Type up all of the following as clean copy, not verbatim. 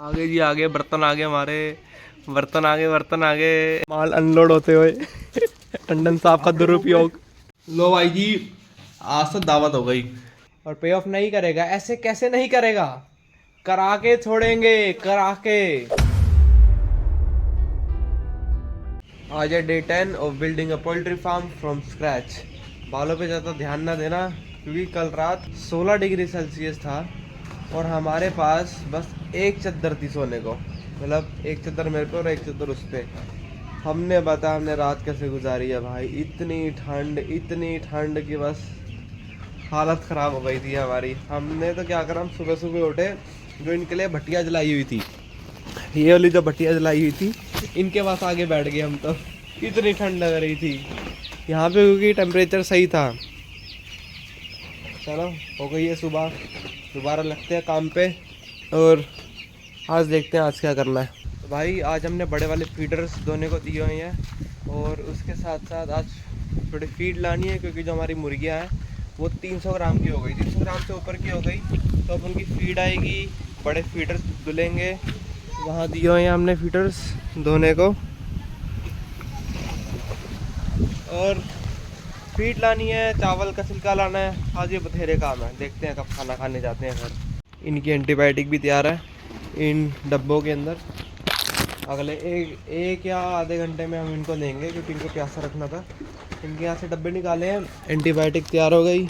आगे जी आगे, बर्तन आगे हमारे, बर्तन आगे, बर्तन आगे, माल अनलोड होते हुए। टंडन साहब का दुरुपयोग। लो भाई जी, आज तो दावत हो गई। और पे ऑफ नहीं करेगा, ऐसे कैसे नहीं करेगा, करा के छोड़ेंगे, करा के। आज है day 10 of building a poultry farm from scratch. बालों पे ज़्यादा ध्यान ना देना, क्योंकि कल रात 16 डिग्री सेल्सियस था और हमारे पास बस एक चद्दर थी सोने को। मतलब एक चद्दर मेरे पे और एक चद्दर उस पे। हमने रात कैसे गुजारी है भाई, इतनी ठंड कि बस हालत ख़राब हो गई थी हमारी। हमने तो क्या करा, हम सुबह सुबह उठे, जो इनके लिए भट्टियाँ जलाई हुई थी, ये वाली जो भट्टियाँ जलाई हुई थी, इनके पास आगे बैठ गए हम तो। इतनी ठंड लग रही थी यहाँ पे, क्योंकि टेम्परेचर सही था। चलो हो गई है सुबह, दोबारा लगते हैं काम पे और आज देखते हैं आज क्या करना है। तो भाई आज हमने बड़े वाले फीडर्स धोने को दिए हुए हैं और उसके साथ साथ आज थोड़ी फीड लानी है, क्योंकि जो हमारी मुर्गियाँ हैं वो 300 ग्राम की हो गई, 300 ग्राम से ऊपर की हो गई, तो अब उनकी फीड आएगी, बड़े फीडर्स धुलेंगे। वहाँ दिए हुए हैं हमने फीडर्स धोने को, और फीड लानी है, चावल का छिलका लाना है। आज ये बथेरे काम है, देखते हैं कब खाना खाने जाते हैं घर। इनकी एंटीबायोटिक भी तैयार है इन डब्बों के अंदर, अगले एक या आधे घंटे में हम इनको देंगे, क्योंकि इनको प्यासा रखना था। इनके यहाँ से डब्बे निकाले हैं, एंटीबायोटिक तैयार हो गई,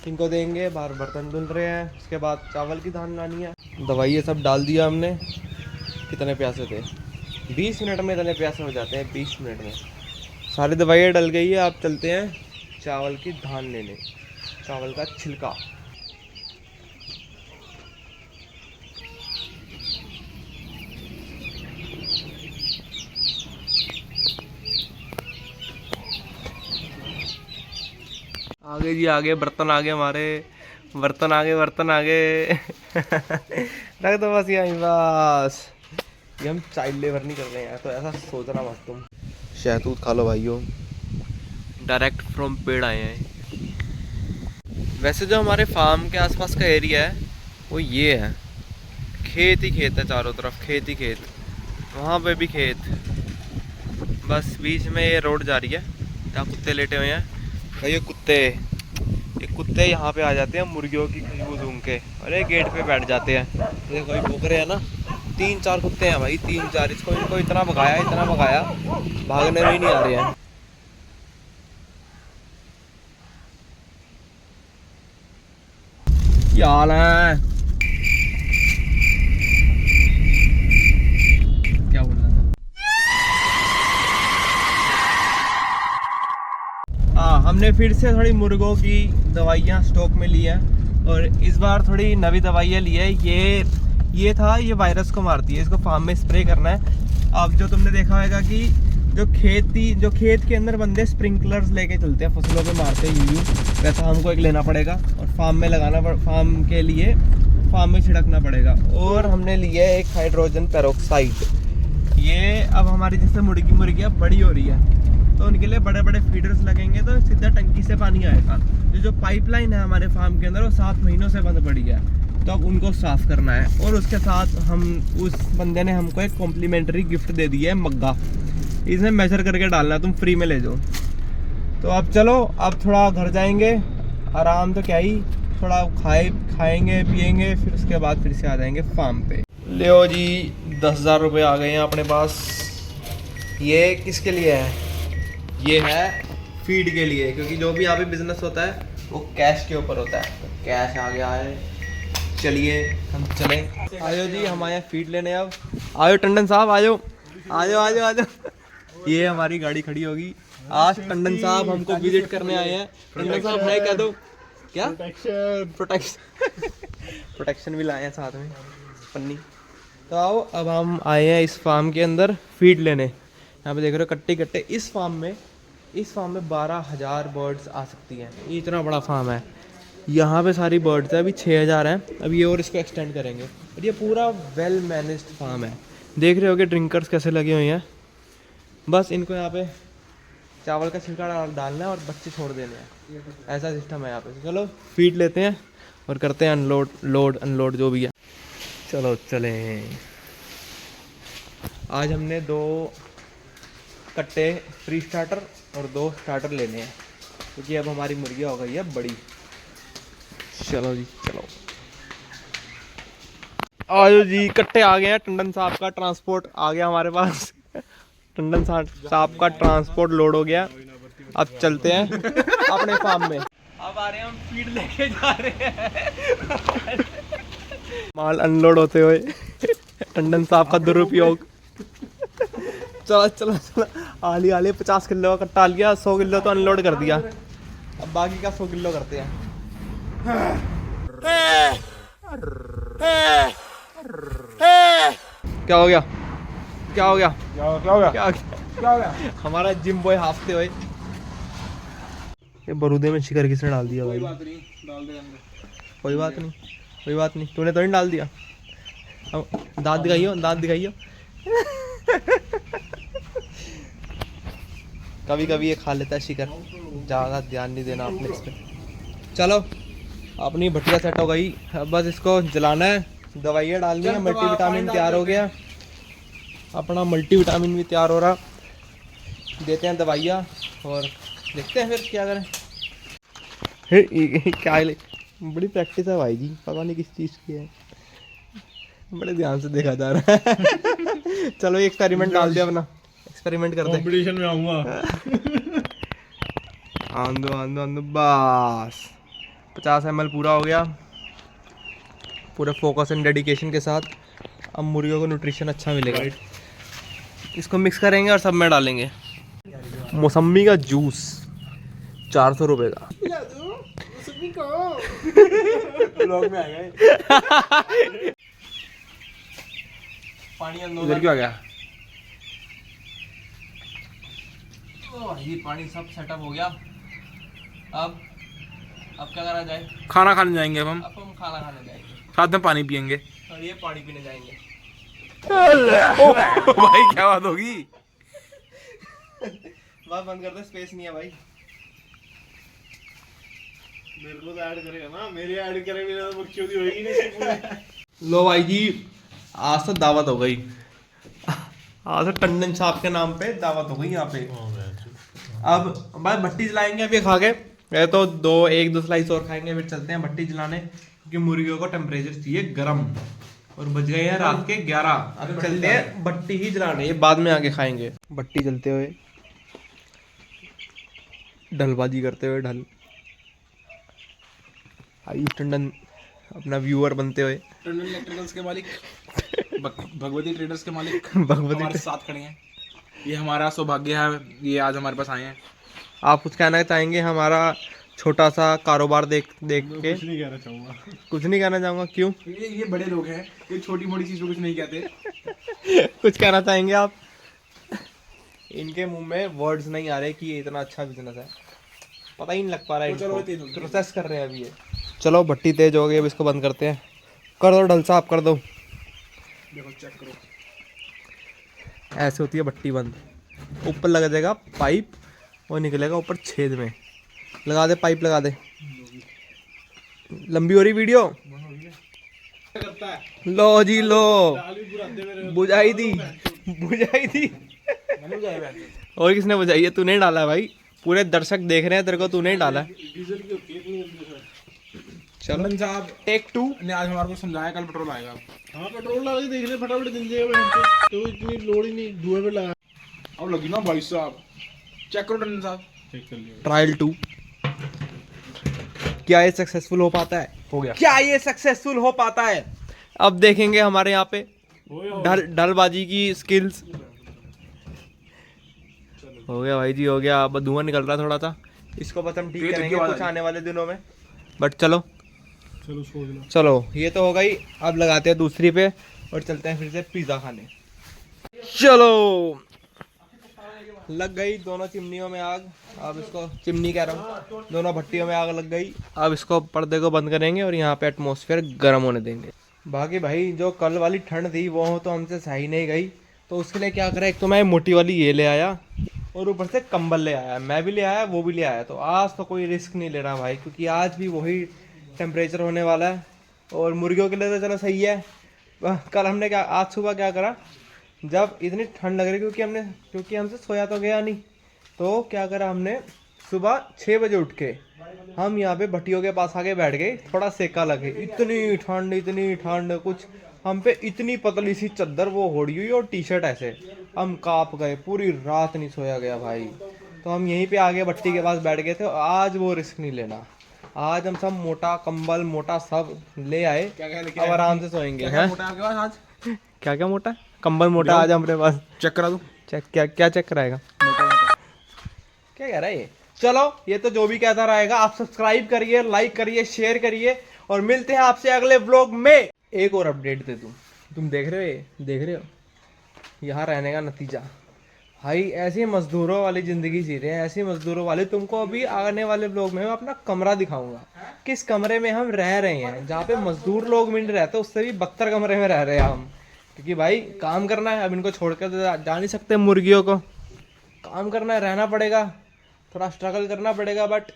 इनको देंगे। बाहर बर्तन धुल रहे हैं, उसके बाद चावल की धान लानी है, दवाई ये सब डाल दिया हमने। कितने प्यासे थे, 20 मिनट में इतने प्यासे हो जाते हैं, 20 मिनट में सारी दवाइयाँ डल गई है। आप चलते हैं चावल की धान लेने, चावल का छिलका। आगे जी आगे, बर्तन आगे हमारे, बर्तन आगे, बर्तन आगे। रख दो बस यहीं, बस ये हम चाइल्ड लेबर नहीं कर रहे हैं, तो ऐसा सोचना मत तुम। शहतूत खा लो भाइयों, डायरेक्ट फ्रॉम पेड़ आए हैं। वैसे जो हमारे फार्म के आसपास का एरिया है वो ये है, खेत ही खेत है, चारों तरफ खेत ही खेत, वहाँ पे भी खेत, बस बीच में ये रोड जा रही है जहाँ कुत्ते लेटे हुए हैं। भाई ये कुत्ते यहाँ पे आ जाते हैं मुर्गियों की खुशबू सूंघ के, अरे गेट पे बैठ जाते हैं। ये कोई भूख रहे हैं ना, 3-4 कुत्ते हैं भाई, 3-4। इनको इतना भगाया, भागने में ही नहीं आ रहे हैं। क्या हाल है, क्या बोल रहा था? हाँ, हमने फिर से थोड़ी मुर्गों की दवाइयाँ स्टॉक में ली है, और इस बार थोड़ी नवी दवाइयाँ ली है। ये वायरस को मारती है, इसको फार्म में स्प्रे करना है। अब जो तुमने देखा होगा कि जो खेत के अंदर बंदे स्प्रिंकलर्स लेके चलते हैं, फसलों पे मारते हैं यूं, वैसा हमको एक लेना पड़ेगा और फार्म में फार्म के लिए फार्म में छिड़कना पड़ेगा। और हमने लिया है एक हाइड्रोजन पेरोक्साइड। ये अब हमारी जैसे मुर्गियाँ बड़ी हो रही है, तो उनके लिए बड़े बड़े फीडर्स लगेंगे, तो सीधा टंकी से पानी आएगा। जो पाइपलाइन है हमारे फार्म के अंदर वो 7 महीनों से बंद पड़ी है, तो अब उनको साफ़ करना है। और उसके साथ उस बंदे ने हमको एक कॉम्प्लीमेंट्री गिफ्ट दे दिया है, मग्गा। इसमें मेजर करके डालना है, तुम फ्री में ले जाओ। तो अब चलो, अब थोड़ा घर जाएंगे, आराम तो क्या ही, थोड़ा खाएंगे पिएंगे, फिर उसके बाद फिर से आ जाएंगे फार्म पे। लो जी, 10,000 रुपये आ गए हैं अपने पास। ये किसके लिए है? ये है फीड के लिए, क्योंकि जो भी यहाँ पे बिजनेस होता है वो कैश के ऊपर होता है। तो कैश आ गया है, चलिए हम चले। आयो जी, हम आए फीड लेने। अब आयो टंडन साहब, आयो आयो आयो आयो। ये हमारी गाड़ी खड़ी होगी। आज टंडन साहब हमको विजिट करने आए हैं। टंडन साहब है, कह दो क्या? प्रोटेक्शन भी लाए हैं साथ में, पन्नी। तो आओ, अब हम आए हैं इस फार्म के अंदर फीड लेने। यहाँ पे देख रहे हो कट्टे। इस फार्म में 12,000 बर्ड्स आ सकती हैं। ये इतना बड़ा फार्म है, यहाँ पे सारी बर्ड्स है। अभी 6,000 हैं, अभी और इसको एक्सटेंड करेंगे। और ये पूरा वेल मैनेज्ड फार्म है। देख रहे हो कि ड्रिंकर्स कैसे लगे हुए हैं। बस इनको यहाँ पे चावल का छिलका डालना है और बच्चे छोड़ देने हैं, ऐसा सिस्टम है यहाँ पे। चलो फीड लेते हैं और करते हैं अनलोड जो भी है। चलो चलें। आज हमने 2 कट्टे प्री स्टार्टर और 2 स्टार्टर लेने हैं क्योंकि अब हमारी मुर्गियाँ हो गई है बड़ी। चलो जी चलो, आओ जी, कट्टे आ गए हैं। टंडन साहब का ट्रांसपोर्ट आ गया हमारे पास। टंडन साहब का ट्रांसपोर्ट लोड हो गया। अब चलते हैं अपने फार्म में। अब आ रहे हैं हम फीड लेके जा रहे हैं। माल अनलोड होते हुए टंडन साहब का दुरुपयोग। चलो चलो चलो, आली आली 50 किलो का कट्टा लिया, 100 किलो तो अनलोड कर दिया। अब बाकी का 100 किलो करते हैं। क्या हो गया, क्या हो गया, क्या हो गया, क्या हो गया? हमारा जिम बॉय हाफते हुए ये बरूदे में शिकर किसने डाल दिया भाई? कोई बात नहीं, डाल दे अंदर। कोई बात नहीं, कोई बात नहीं, तूने तो नहीं डाल दिया। अब दांत दिखाइयो, दांत दिखाइयो। कभी कभी ये खा लेता है शिकर, ज़्यादा ध्यान नहीं देना आपने इस पर। चलो अपनी भट्टिया सेट हो गई, अब बस इसको जलाना है, दवाइयाँ डालनी है। मल्टीविटामिन तैयार हो गया अपना, मल्टीविटामिन भी तैयार हो रहा। देते हैं दवाइयाँ और देखते हैं फिर क्या करें। क्या बड़ी प्रैक्टिस है भाई जी, पता नहीं किस चीज़ की है, बड़े ध्यान से देखा जा रहा है। चलो ये एक्सपेरिमेंट डाल दिया अपना, एक्सपेरिमेंट करते हैं। कंपटीशन में आऊँगा। आंदो आंदो आंदो, बस 50 ml पूरा हो गया, पूरे फोकस एंड डेडिकेशन के साथ। अब मुर्गियों को न्यूट्रिशन अच्छा मिलेगा। इसको मिक्स करेंगे और सब में डालेंगे। मौसम्मी का जूस 400 रुपये का। पानी अंदर क्यों आ गया? ये पानी सब सेटअप हो गया। अब क्या करा जाए? खाना खाने जाएंगे अब हम खाना खाने जाएंगे, साथ में पानी पियेंगे और ये पानी पीने जाएंगे। भाई क्या बात होगी? बात बंद कर दे, स्पेस नहीं है भाई। मेरे को तो ऐड करेगा ना, मेरी ऐड करे बिना तो मुख्य होगी नहीं। लो भाई जी, आज तो दावत हो गई। आज तो टंडन साहब के नाम पे दावत हो गई यहाँ पे। अब भाई भट्टी जलाएंगे अभी खा के, ये तो 1-2 स्लाइस और खाएंगे, फिर चलते हैं भट्टी जलाने क्योंकि मुर्गियों को टेम्परेचर चाहिए गर्म। और बज गए हैं रात के 11। अब चलते हैं भट्टी ही जलाने, ये बाद में आके खाएंगे। भट्टी जलते हुए, ढलबाजी करते हुए, ढल आयुष टंडन अपना व्यूअर बनते हुए, टंडन इलेक्ट्रिकल्स के मालिक, भगवती ट्रेडर्स के मालिक भगवती हमारे साथ खड़े हैं। ये हमारा सौभाग्य है, ये आज हमारे पास आए हैं। आप कुछ कहना चाहेंगे हमारा छोटा सा कारोबार देख के? कुछ नहीं कहना चाहूँगा। कुछ नहीं कहना चाहूँगा, क्यों? ये बड़े लोग हैं, ये छोटी मोटी चीज़ पे कुछ नहीं कहते। कुछ कहना चाहेंगे आप? इनके मुंह में वर्ड्स नहीं आ रहे कि ये इतना अच्छा बिजनेस है, पता ही नहीं लग पा रहा है। चलो प्रोसेस कर रहे हैं अभी ये। चलो भट्टी तेज हो गई, अब इसको बंद करते हैं। कर दो ढल साहब, कर दो। देखो चेक करो, ऐसे होती है भट्टी बंद। ऊपर लगा जाएगा पाइप और निकलेगा ऊपर छेद में। लगा दे पाइप, लगा दे। लंबी हो रही वीडियो। लो जी लो, बुझाई दी, बुझाई दी। और किसने बुझाई है? तूने डाला है भाई, पूरे दर्शक देख रहे हैं तेरे को, तूने ही डाला है। चलो साहब, टेक 2 ने आज हमारे को समझाया, कल पेट्रोल आएगा। हाँ पेट्रोल लगा के देख ले, फटाफट जल जाएगा। तो इतनी लोड ही नहीं, धुएं पे लगा। अब लगी ना भाई साहब, चेक करो टंडन साहब, चेक कर लिया। ट्रायल 2 क्या ये सक्सेसफुल हो पाता है? हो गया। क्या ये सक्सेसफुल हो पाता है? अब देखेंगे हमारे यहाँ पे ढलबाजी की स्किल्स। हो गया भाई जी, हो गया। अब धुआं निकल रहा थोड़ा सा, इसको बस हम ठीक करेंगे कुछ आने वाले दिनों में। बट चलो चलो, ये तो हो गई। अब लगाते हैं दूसरी पे और चलते हैं फिर से पिज़्ज़ा खाने। चलो लग गई दोनों चिमनियों में आग। अब इसको चिमनी कह रहा हूँ, दोनों भट्टियों में आग लग गई। अब इसको पर्दे को बंद करेंगे और यहाँ पे एटमॉस्फेयर गर्म होने देंगे। बाकी भाई जो कल वाली ठंड थी वो तो हमसे सही नहीं गई, तो उसके लिए क्या करें, एक तो मैं मोटी वाली ये ले आया और ऊपर से कंबल ले आया। मैं भी ले आया, वो भी ले आया। तो आज तो कोई रिस्क नहीं ले रहा भाई, क्योंकि आज भी वही टेम्परेचर होने वाला है। और मुर्गियों के लिए तो चलो सही है। कल हमने क्या, आज सुबह क्या करा, जब इतनी ठंड लग रही क्योंकि हमसे सोया तो गया नहीं, तो क्या करा हमने, सुबह 6 बजे उठ के हम यहाँ पे भट्टियों के पास आके बैठ गए, थोड़ा सेका लगे। इतनी ठंड, कुछ हम पे इतनी पतली सी चद्दर वो ओढ़ी हुई और टी शर्ट ऐसे, हम कांप गए, पूरी रात नहीं सोया गया भाई। तो हम यहीं पे आगे भट्टी के पास बैठ गए थे। आज वो रिस्क नहीं लेना, आज हम सब मोटा कंबल मोटा सब ले आए, अब आराम से सोएंगे। हैं क्या क्या मोटा कंबल मोटा आज हमारे पास, चेक करा दो। चेक क्या चेक कराएगा, क्या कह रहा है ये। चलो ये तो जो भी कहता रहेगा, आप सब्सक्राइब करिए, लाइक करिए, शेयर करिए और मिलते हैं आपसे अगले व्लॉग में। एक और अपडेट दे दूं, तुम देख रहे हो यहाँ रहने का नतीजा भाई, ऐसी मजदूरों वाली जिंदगी जी रहे हैं, ऐसी मजदूरों वाली। तुमको अभी आने वाले व्लॉग में मैं अपना कमरा दिखाऊंगा, किस कमरे में हम रह रहे हैं, जहाँ पे मजदूर लोग मिल रहते हैं उससे भी बदतर कमरे में रह रहे हैं हम, क्योंकि भाई काम करना है। अब इनको छोड़कर तो जा नहीं सकते, मुर्गियों को काम करना है, रहना पड़ेगा, थोड़ा स्ट्रगल करना पड़ेगा, but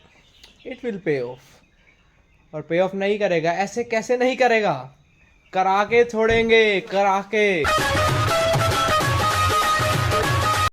it will pay of. और पे ऑफ नहीं करेगा, ऐसे कैसे नहीं करेगा, करा के छोड़ेंगे, करा के।